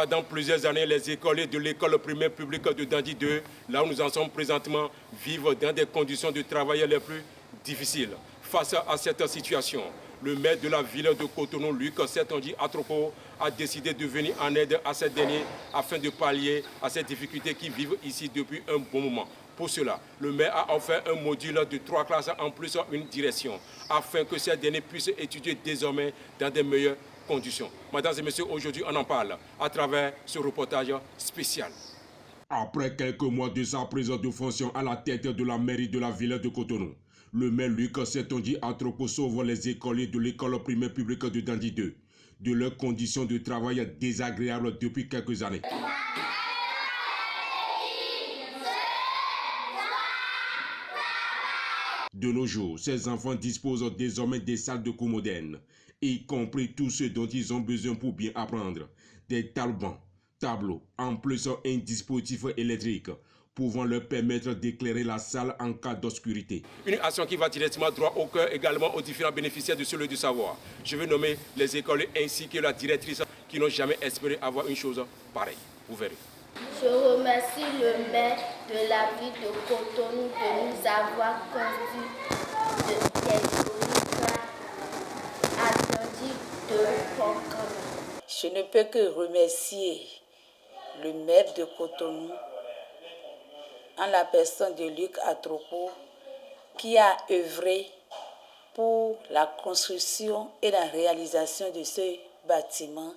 Pendant plusieurs années, les écoliers de l'école primaire publique de Dandi 2, là où nous en sommes présentement, vivent dans des conditions de travail les plus difficiles. Face à cette situation, le maire de la ville de Cotonou, Luc Setonji Atropo, a décidé de venir en aide à ces derniers afin de pallier à ces difficultés qui vivent ici depuis un bon moment. Pour cela, le maire a offert un module de 3 classes en plus une direction, afin que ces derniers puissent étudier désormais dans des meilleures conditions. Mesdames et messieurs, aujourd'hui on en parle à travers ce reportage spécial. Après quelques mois de sa prise de fonction à la tête de la mairie de la ville de Cotonou, le maire Luc Setonji Atropo sauve les écoliers de l'école primaire publique de Dandi 2 de leurs conditions de travail désagréables depuis quelques années. De nos jours, ces enfants disposent désormais des salles de cours modernes, y compris tout ce dont ils ont besoin pour bien apprendre. Des talbans, tableaux, en plus un dispositif électrique pouvant leur permettre d'éclairer la salle en cas d'obscurité. Une action qui va directement droit au cœur également aux différents bénéficiaires de ce lieu du savoir. Je veux nommer les écoles ainsi que la directrice qui n'ont jamais espéré avoir une chose pareille. Vous verrez. Je remercie le maire de la ville de Cotonou de nous avoir conduits à Dandi 2 Pont-Camin. Je ne peux que remercier le maire de Cotonou en la personne de Luc Atropo qui a œuvré pour la construction et la réalisation de ce bâtiment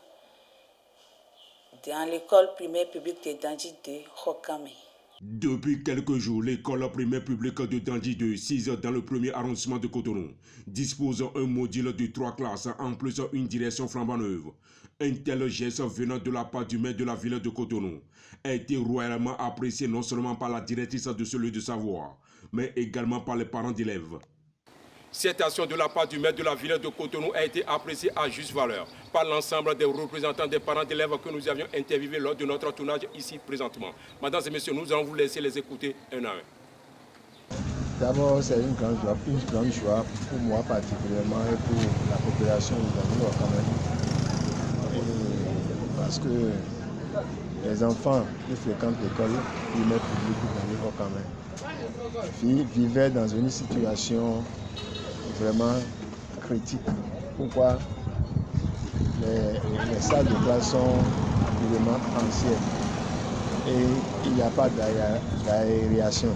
dans l'école primaire publique de Dandi 2 Pont-Camin. Depuis quelques jours, l'école primaire publique de Dandi 2, 6 dans le premier arrondissement de Cotonou, dispose un module de 3 classes, en plus une direction flambant neuve. Un tel geste venant de la part du maire de la ville de Cotonou a été royalement apprécié non seulement par la directrice de ce lieu de savoir, mais également par les parents d'élèves. Cette action de la part du maire de la ville de Cotonou a été appréciée à juste valeur par l'ensemble des représentants des parents d'élèves que nous avions interviewés lors de notre tournage ici présentement. Mesdames et messieurs, nous allons vous laisser les écouter un à un. D'abord, c'est une grande joie pour moi particulièrement et pour la population de Dandi-Pont-Camin. Parce que les enfants qui fréquentent l'école primaire publique de Dandi-Pont-Camin vivaient dans une situation vraiment critique. Pourquoi les salles de classe sont vraiment anciennes et il n'y a pas d'aération.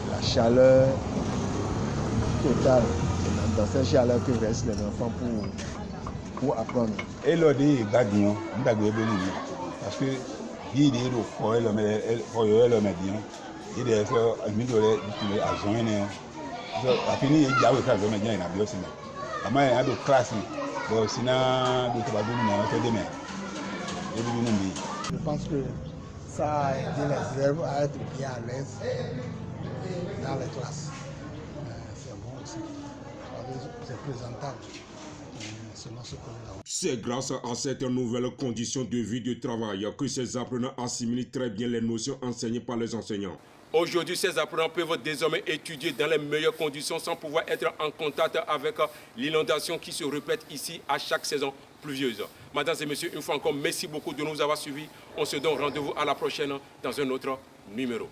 La chaleur totale, dans cette chaleur que restent les enfants pour apprendre. Et l'autre est gardien, parce que il est au foyer, le médian, il est à joindre. A fini il y a autre chose mais il y a bien aussi mais il y a de classe donc sinon de travail de demain. Je pense que ça a aidé les élèves à être bien à l'aise dans les classes. C'est bon aussi. C'est présentable. C'est grâce à cette nouvelle condition de vie de travail que ces apprenants assimilent très bien les notions enseignées par les enseignants. Aujourd'hui, ces apprenants peuvent désormais étudier dans les meilleures conditions sans pouvoir être en contact avec l'inondation qui se répète ici à chaque saison pluvieuse. Mesdames et messieurs, une fois encore, merci beaucoup de nous avoir suivis. On se donne rendez-vous à la prochaine dans un autre numéro.